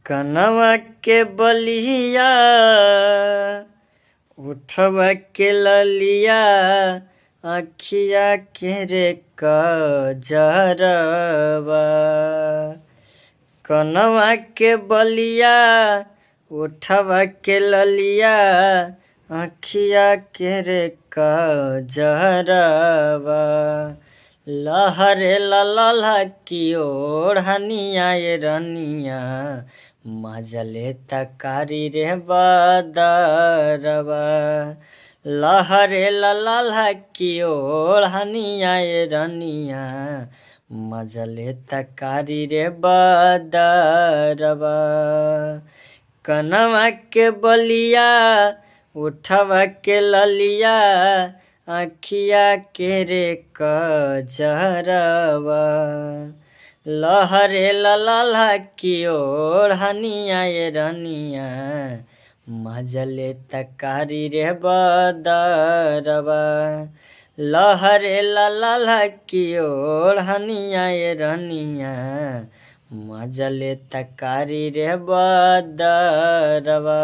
कनवा के बलिया उठवा के ललिया अखिया के रे कजरवा। कनवा के बलिया उठवा के ललिया अखिया के रे कजरवा। लहरे ललहा की ओढ़निया ये रनिया मजले तकारी रे बदरवा। लहरे ललहा की ओढ़निया ये रनिया मजले तकारी रे बदरवा। कनवा के बलिया उठवा के ललिया अखिया के रे कजरवा। लहरे ललहा की ओढ़निया ये रनिया मजले तकारी रे बदरवा। लहरे ललहा की ओढ़निया ये रनिया मजले तकारी रे बदरवा।